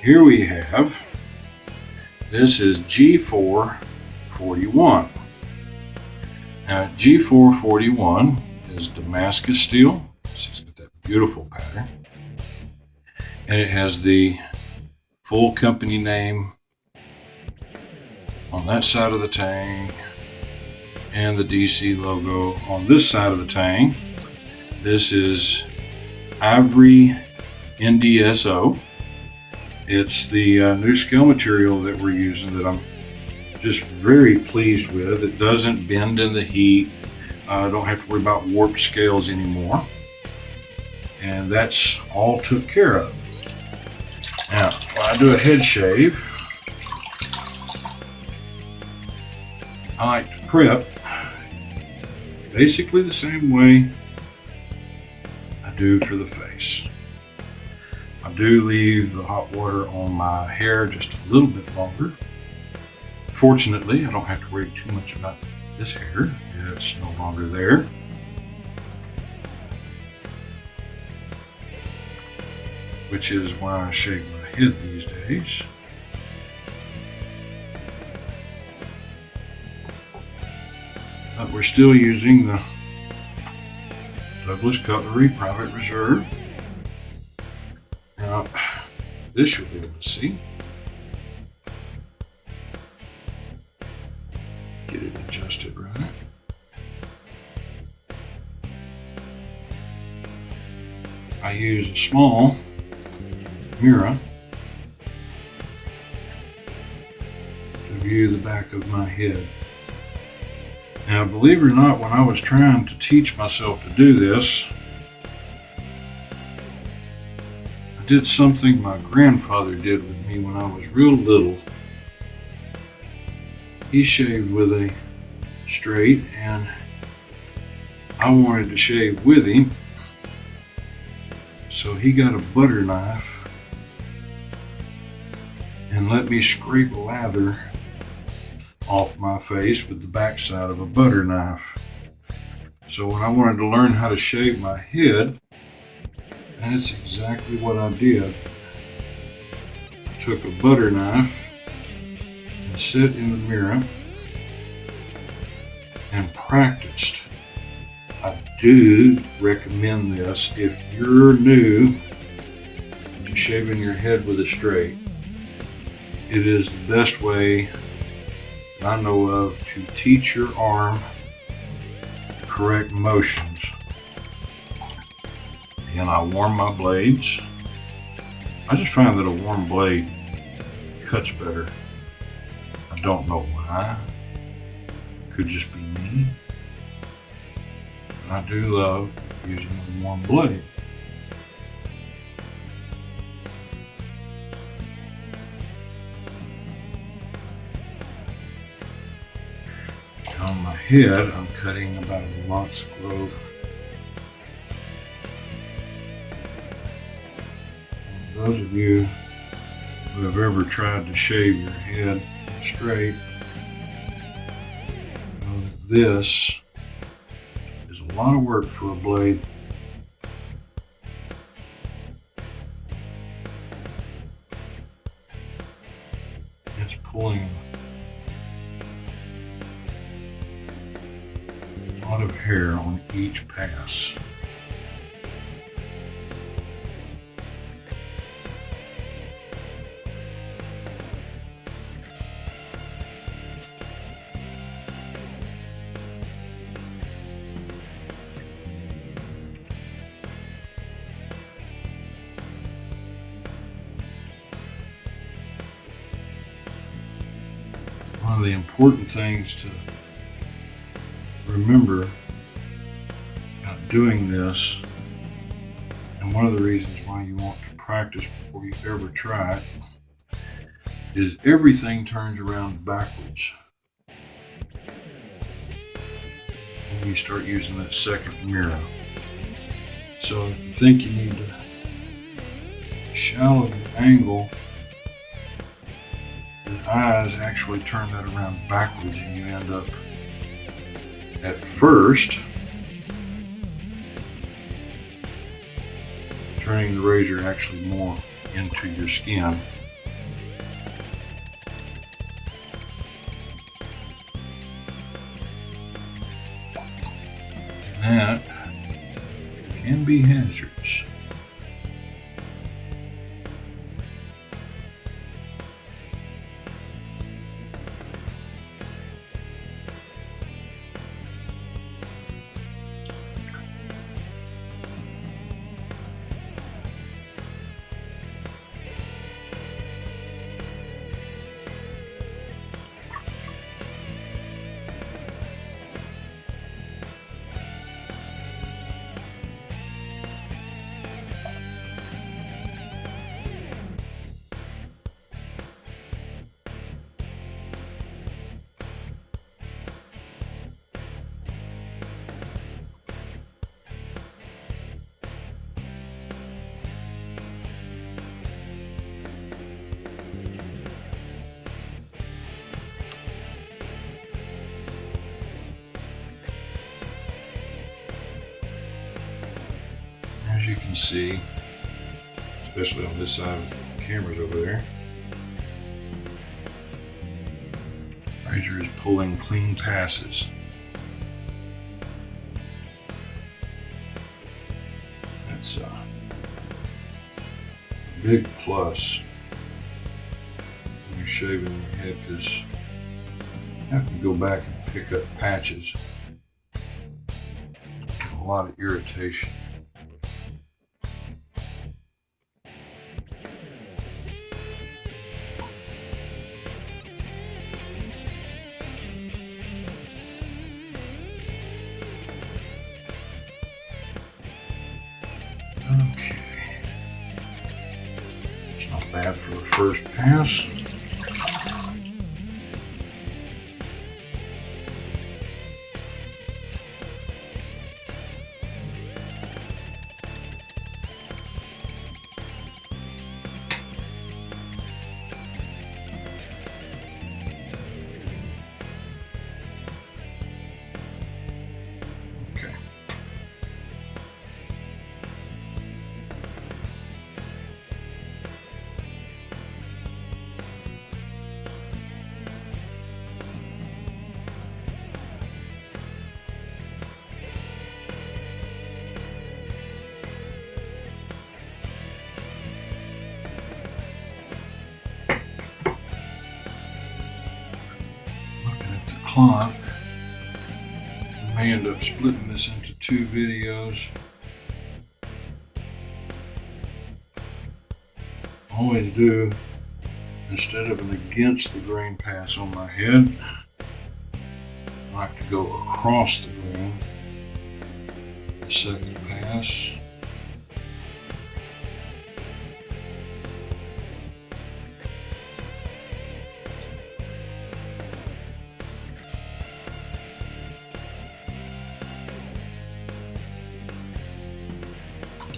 here we have, this is G4-41. Now G4-41 is Damascus steel. It's got that beautiful pattern. And it has the full company name on that side of the tang and the DC logo on this side of the tang. This is Ivory NDSO. It's the new scale material that we're using that I'm just very pleased with. It doesn't bend in the heat. I don't have to worry about warped scales anymore. And that's all took care of. Now, when I do a head shave, I like to prep basically the same way I do for the face. I do leave the hot water on my hair just a little bit longer. Fortunately, I don't have to worry too much about this hair. It's no longer there. Which is why I shave my head these days. But we're still using the Douglas Cutlery Private Reserve. Now, this you'll be able to see. Get it adjusted right. I use a small mirror to view the back of my head. Now, believe it or not, when I was trying to teach myself to do this, I did something my grandfather did with me when I was real little. He shaved with a straight, and I wanted to shave with him, so he got a butter knife and let me scrape lather off my face with the backside of a butter knife. So when I wanted to learn how to shave my head, that's exactly what I did. I took a butter knife and sat in the mirror and practiced. I do recommend this if you're new to shaving your head with a straight. It is the best way I know of to teach your arm the correct motions. And I warm my blades. I just find that a warm blade cuts better. I don't know why. Could just be me. But I do love using a warm blade. On my head, I'm cutting about a month's growth. And those of you who have ever tried to shave your head straight know that this is a lot of work for a blade. It's pulling a lot of hair on each pass. One of the important things to remember about doing this, and one of the reasons why you want to practice before you ever try it, is everything turns around backwards when you start using that second mirror. So if you think you need to shallow your angle, your eyes actually turn that around backwards, and you end up at first turning the razor actually more into your skin be hazardous. As you can see, especially on this side of the cameras over there, Razor is pulling clean passes. That's a big plus when you're shaving your head, because you have to go back and pick up patches. A lot of irritation. Okay, it's not bad for the first pass. Okay. Clock. I may end up splitting this into two videos. Always do, instead of an against the grain pass on my head, I like to go across the grain. The second pass.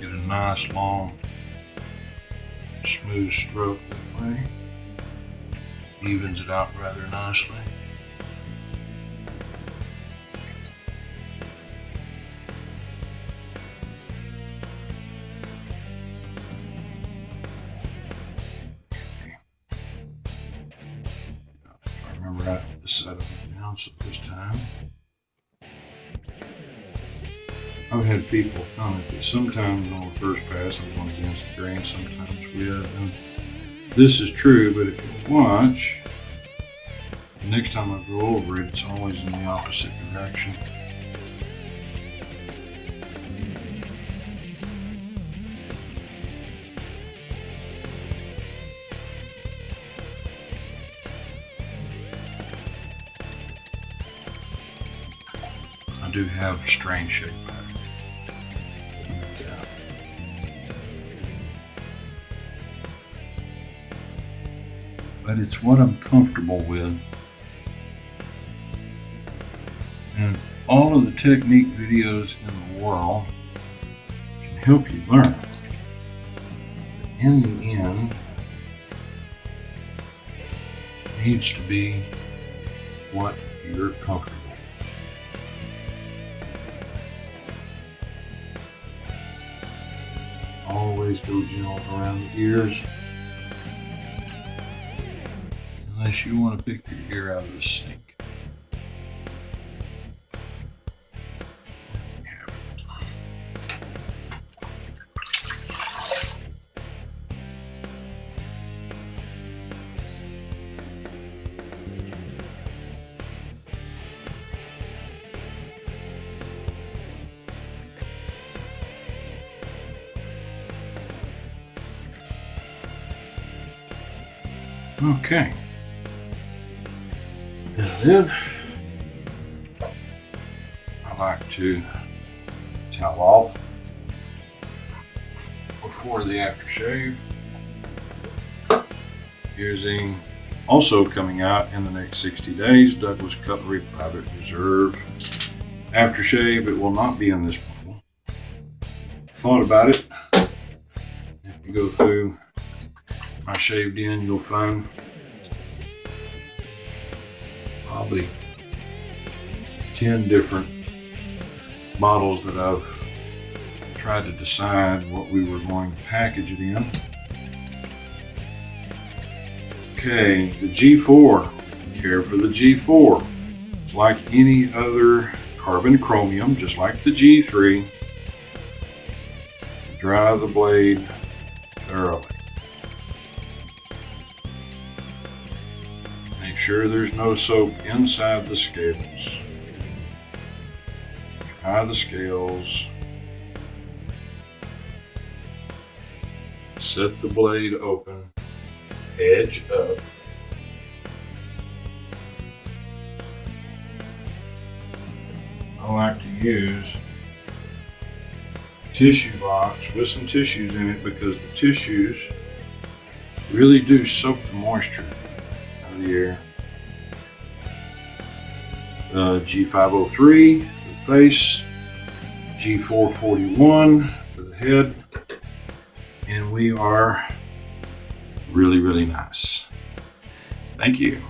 Get a nice long smooth stroke that way. Evens it out rather nicely. If I remember right, the setup down, so this time. I've had people comment that sometimes on the first pass I'm going against the grain, sometimes with, and this is true, but if you watch, the next time I go over it, it's always in the opposite direction. I do have strain shape pattern. But it's what I'm comfortable with. And all of the technique videos in the world can help you learn. But in the end, it needs to be what you're comfortable with. Always go gentle around the ears. Unless you want to pick your ear out of the sink. Okay. And then I like to towel off before the aftershave, using, also coming out in the next 60 days, Douglas Cutlery Private Reserve aftershave. It will not be in this bottle. Thought about it. If you go through my shaved in, you'll find probably 10 different bottles that I've tried to decide what we were going to package it in. Okay, the G4. Care for the G4. It's like any other carbon chromium, just like the G3. Dry the blade thoroughly. Make sure there's no soap inside the scales. Dry the scales. Set the blade open, edge up. I like to use a tissue box with some tissues in it because the tissues really do soak the moisture out of the air. G503 for the face, G4-41 for the head, and we are really, really nice. Thank you.